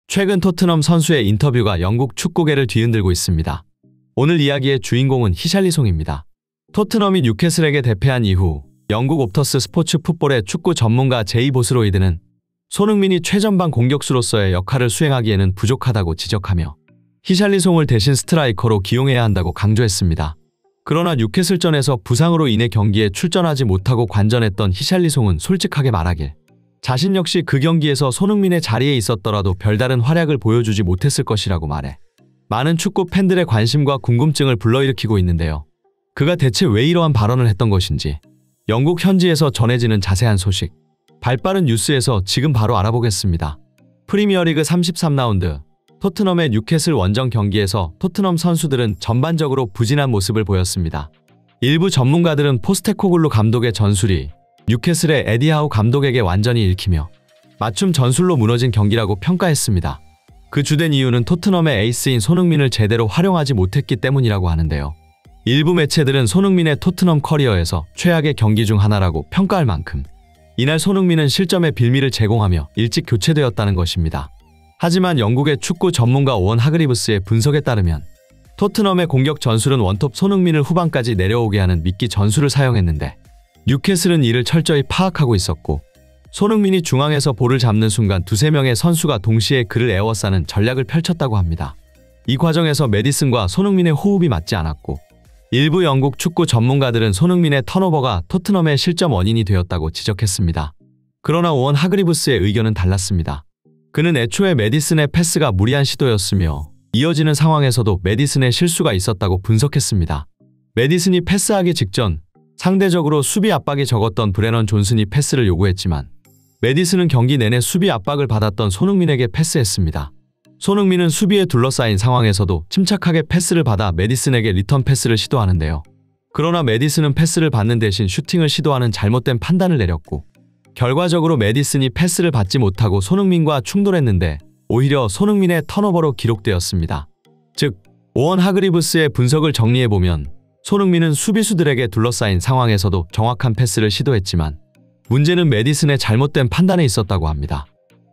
최근 토트넘 선수의 인터뷰가 영국 축구계를 뒤흔들고 있습니다. 오늘 이야기의 주인공은 히샬리송입니다. 토트넘이 뉴캐슬에게 대패한 이후 영국 옵터스 스포츠 풋볼의 축구 전문가 제이 보스로이드는 손흥민이 최전방 공격수로서의 역할을 수행하기에는 부족하다고 지적하며 히샬리송을 대신 스트라이커로 기용해야 한다고 강조했습니다. 그러나 뉴캐슬전에서 부상으로 인해 경기에 출전하지 못하고 관전했던 히샬리송은 솔직하게 말하길 자신 역시 그 경기에서 손흥민의 자리에 있었더라도 별다른 활약을 보여주지 못했을 것이라고 말해 많은 축구 팬들의 관심과 궁금증을 불러일으키고 있는데요. 그가 대체 왜 이러한 발언을 했던 것인지 영국 현지에서 전해지는 자세한 소식 발빠른 뉴스에서 지금 바로 알아보겠습니다. 프리미어리그 33라운드 토트넘의 뉴캐슬 원정 경기에서 토트넘 선수들은 전반적으로 부진한 모습을 보였습니다. 일부 전문가들은 포스테코글루 감독의 전술이 뉴캐슬의 에디 하우 감독에게 완전히 읽히며 맞춤 전술로 무너진 경기라고 평가했습니다. 그 주된 이유는 토트넘의 에이스인 손흥민을 제대로 활용하지 못했기 때문이라고 하는데요. 일부 매체들은 손흥민의 토트넘 커리어에서 최악의 경기 중 하나라고 평가할 만큼 이날 손흥민은 실점의 빌미를 제공하며 일찍 교체되었다는 것입니다. 하지만 영국의 축구 전문가 오원 하그리브스의 분석에 따르면 토트넘의 공격 전술은 원톱 손흥민을 후방까지 내려오게 하는 미끼 전술을 사용했는데 뉴캐슬은 이를 철저히 파악하고 있었고 손흥민이 중앙에서 볼을 잡는 순간 두세 명의 선수가 동시에 그를 에워싸는 전략을 펼쳤다고 합니다. 이 과정에서 메디슨과 손흥민의 호흡이 맞지 않았고 일부 영국 축구 전문가들은 손흥민의 턴오버가 토트넘의 실점 원인이 되었다고 지적했습니다. 그러나 오원 하그리브스의 의견은 달랐습니다. 그는 애초에 메디슨의 패스가 무리한 시도였으며 이어지는 상황에서도 메디슨의 실수가 있었다고 분석했습니다. 메디슨이 패스하기 직전 상대적으로 수비 압박이 적었던 브레넌 존슨이 패스를 요구했지만 메디슨은 경기 내내 수비 압박을 받았던 손흥민에게 패스했습니다. 손흥민은 수비에 둘러싸인 상황에서도 침착하게 패스를 받아 메디슨에게 리턴 패스를 시도하는데요. 그러나 메디슨은 패스를 받는 대신 슈팅을 시도하는 잘못된 판단을 내렸고 결과적으로 메디슨이 패스를 받지 못하고 손흥민과 충돌했는데 오히려 손흥민의 턴오버로 기록되었습니다. 즉, 오원 하그리브스의 분석을 정리해보면 손흥민은 수비수들에게 둘러싸인 상황에서도 정확한 패스를 시도했지만 문제는 메디슨의 잘못된 판단에 있었다고 합니다.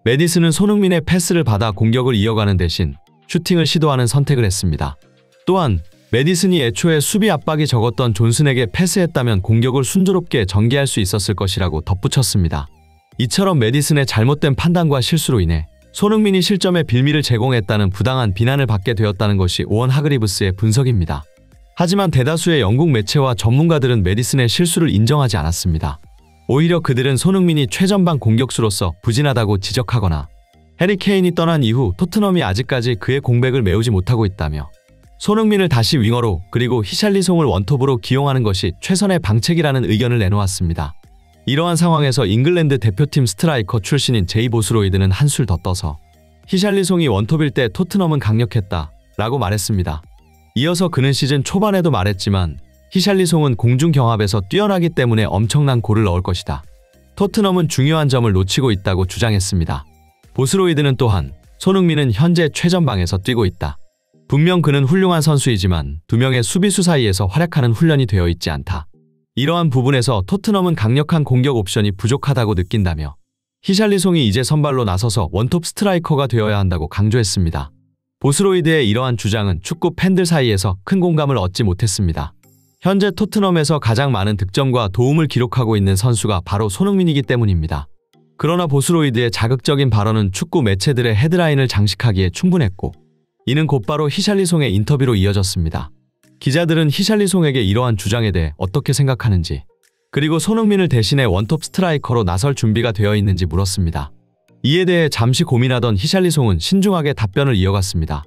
메디슨은 손흥민의 패스를 받아 공격을 이어가는 대신 슈팅을 시도하는 선택을 했습니다. 또한 메디슨이 애초에 수비 압박이 적었던 존슨에게 패스했다면 공격을 순조롭게 전개할 수 있었을 것이라고 덧붙였습니다. 이처럼 메디슨의 잘못된 판단과 실수로 인해 손흥민이 실점의 빌미를 제공했다는 부당한 비난을 받게 되었다는 것이 오원 하그리브스의 분석입니다. 하지만 대다수의 영국 매체와 전문가들은 메디슨의 실수를 인정하지 않았습니다. 오히려 그들은 손흥민이 최전방 공격수로서 부진하다고 지적하거나 해리 케인이 떠난 이후 토트넘이 아직까지 그의 공백을 메우지 못하고 있다며 손흥민을 다시 윙어로 그리고 히샬리송을 원톱으로 기용하는 것이 최선의 방책이라는 의견을 내놓았습니다. 이러한 상황에서 잉글랜드 대표팀 스트라이커 출신인 제이 보스로이드는 한술 더 떠서 히샬리송이 원톱일 때 토트넘은 강력했다 라고 말했습니다. 이어서 그는 시즌 초반에도 말했지만 히샬리송은 공중경합에서 뛰어나기 때문에 엄청난 골을 넣을 것이다. 토트넘은 중요한 점을 놓치고 있다고 주장했습니다. 보스로이드는 또한 손흥민은 현재 최전방에서 뛰고 있다. 분명 그는 훌륭한 선수이지만 두 명의 수비수 사이에서 활약하는 훈련이 되어 있지 않다. 이러한 부분에서 토트넘은 강력한 공격 옵션이 부족하다고 느낀다며 히샬리송이 이제 선발로 나서서 원톱 스트라이커가 되어야 한다고 강조했습니다. 보스로이드의 이러한 주장은 축구 팬들 사이에서 큰 공감을 얻지 못했습니다. 현재 토트넘에서 가장 많은 득점과 도움을 기록하고 있는 선수가 바로 손흥민이기 때문입니다. 그러나 보스로이드의 자극적인 발언은 축구 매체들의 헤드라인을 장식하기에 충분했고 이는 곧바로 히샬리송의 인터뷰로 이어졌습니다. 기자들은 히샬리송에게 이러한 주장에 대해 어떻게 생각하는지 그리고 손흥민을 대신해 원톱 스트라이커로 나설 준비가 되어 있는지 물었습니다. 이에 대해 잠시 고민하던 히샬리송은 신중하게 답변을 이어갔습니다.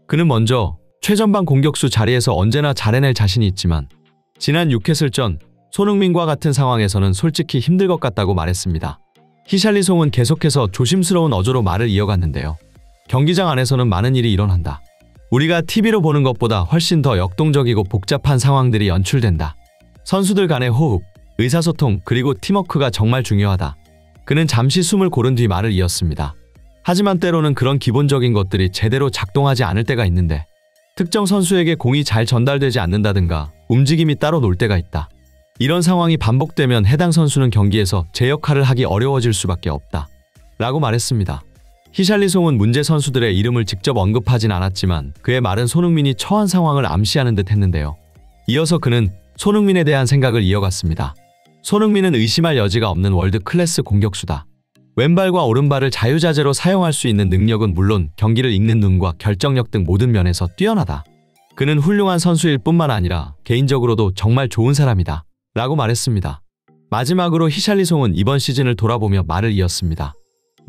그는 먼저 최전방 공격수 자리에서 언제나 잘해낼 자신이 있지만 지난 뉴캐슬전 손흥민과 같은 상황에서는 솔직히 힘들 것 같다고 말했습니다. 히샬리송은 계속해서 조심스러운 어조로 말을 이어갔는데요. 경기장 안에서는 많은 일이 일어난다. 우리가 TV로 보는 것보다 훨씬 더 역동적이고 복잡한 상황들이 연출된다. 선수들 간의 호흡, 의사소통 그리고 팀워크가 정말 중요하다. 그는 잠시 숨을 고른 뒤 말을 이었습니다. 하지만 때로는 그런 기본적인 것들이 제대로 작동하지 않을 때가 있는데 특정 선수에게 공이 잘 전달되지 않는다든가 움직임이 따로 놀 때가 있다. 이런 상황이 반복되면 해당 선수는 경기에서 제 역할을 하기 어려워질 수밖에 없다. 라고 말했습니다. 히샬리송은 문제 선수들의 이름을 직접 언급하진 않았지만 그의 말은 손흥민이 처한 상황을 암시하는 듯 했는데요. 이어서 그는 손흥민에 대한 생각을 이어갔습니다. 손흥민은 의심할 여지가 없는 월드 클래스 공격수다. 왼발과 오른발을 자유자재로 사용할 수 있는 능력은 물론 경기를 읽는 눈과 결정력 등 모든 면에서 뛰어나다. 그는 훌륭한 선수일 뿐만 아니라 개인적으로도 정말 좋은 사람이다. 라고 말했습니다. 마지막으로 히샬리송은 이번 시즌을 돌아보며 말을 이었습니다.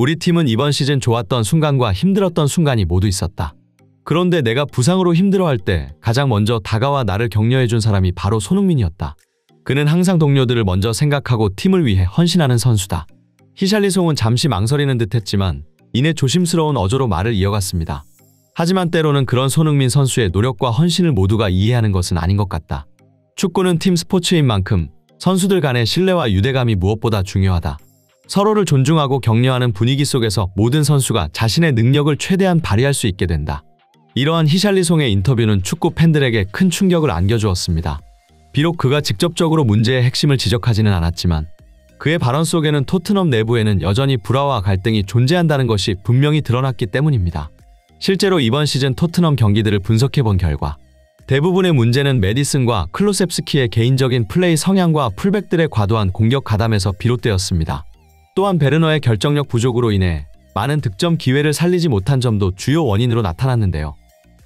우리 팀은 이번 시즌 좋았던 순간과 힘들었던 순간이 모두 있었다. 그런데 내가 부상으로 힘들어할 때 가장 먼저 다가와 나를 격려해준 사람이 바로 손흥민이었다. 그는 항상 동료들을 먼저 생각하고 팀을 위해 헌신하는 선수다. 히샬리송은 잠시 망설이는 듯했지만 이내 조심스러운 어조로 말을 이어갔습니다. 하지만 때로는 그런 손흥민 선수의 노력과 헌신을 모두가 이해하는 것은 아닌 것 같다. 축구는 팀 스포츠인 만큼 선수들 간의 신뢰와 유대감이 무엇보다 중요하다. 서로를 존중하고 격려하는 분위기 속에서 모든 선수가 자신의 능력을 최대한 발휘할 수 있게 된다. 이러한 히샬리송의 인터뷰는 축구 팬들에게 큰 충격을 안겨주었습니다. 비록 그가 직접적으로 문제의 핵심을 지적하지는 않았지만 그의 발언 속에는 토트넘 내부에는 여전히 불화와 갈등이 존재한다는 것이 분명히 드러났기 때문입니다. 실제로 이번 시즌 토트넘 경기들을 분석해본 결과 대부분의 문제는 메디슨과 클로셉스키의 개인적인 플레이 성향과 풀백들의 과도한 공격 가담에서 비롯되었습니다. 또한 베르너의 결정력 부족으로 인해 많은 득점 기회를 살리지 못한 점도 주요 원인으로 나타났는데요.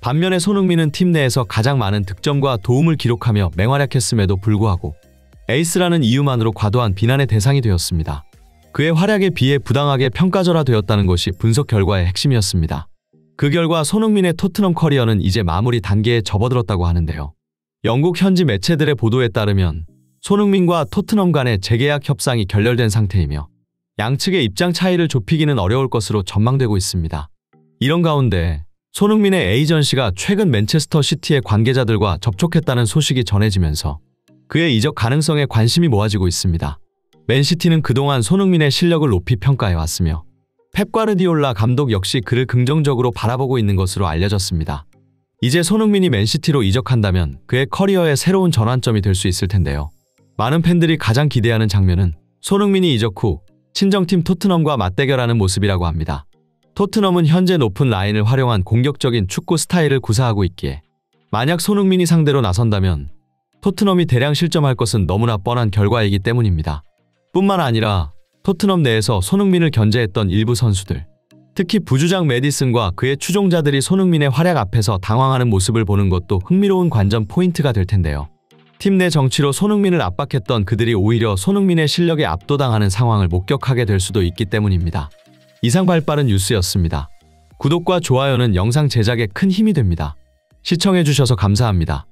반면에 손흥민은 팀 내에서 가장 많은 득점과 도움을 기록하며 맹활약했음에도 불구하고 에이스라는 이유만으로 과도한 비난의 대상이 되었습니다. 그의 활약에 비해 부당하게 평가절하되었다는 것이 분석 결과의 핵심이었습니다. 그 결과 손흥민의 토트넘 커리어는 이제 마무리 단계에 접어들었다고 하는데요. 영국 현지 매체들의 보도에 따르면 손흥민과 토트넘 간의 재계약 협상이 결렬된 상태이며 양측의 입장 차이를 좁히기는 어려울 것으로 전망되고 있습니다. 이런 가운데 손흥민의 에이전시가 최근 맨체스터 시티의 관계자들과 접촉했다는 소식이 전해지면서 그의 이적 가능성에 관심이 모아지고 있습니다. 맨시티는 그동안 손흥민의 실력을 높이 평가해왔으며 펩 과르디올라 감독 역시 그를 긍정적으로 바라보고 있는 것으로 알려졌습니다. 이제 손흥민이 맨시티로 이적한다면 그의 커리어의 새로운 전환점이 될 수 있을 텐데요. 많은 팬들이 가장 기대하는 장면은 손흥민이 이적 후 친정팀 토트넘과 맞대결하는 모습이라고 합니다. 토트넘은 현재 높은 라인을 활용한 공격적인 축구 스타일을 구사하고 있기에 만약 손흥민이 상대로 나선다면 토트넘이 대량 실점할 것은 너무나 뻔한 결과이기 때문입니다. 뿐만 아니라 토트넘 내에서 손흥민을 견제했던 일부 선수들, 특히 부주장 메디슨과 그의 추종자들이 손흥민의 활약 앞에서 당황하는 모습을 보는 것도 흥미로운 관전 포인트가 될 텐데요. 팀 내 정치로 손흥민을 압박했던 그들이 오히려 손흥민의 실력에 압도당하는 상황을 목격하게 될 수도 있기 때문입니다. 이상 발빠른 뉴스였습니다. 구독과 좋아요는 영상 제작에 큰 힘이 됩니다. 시청해주셔서 감사합니다.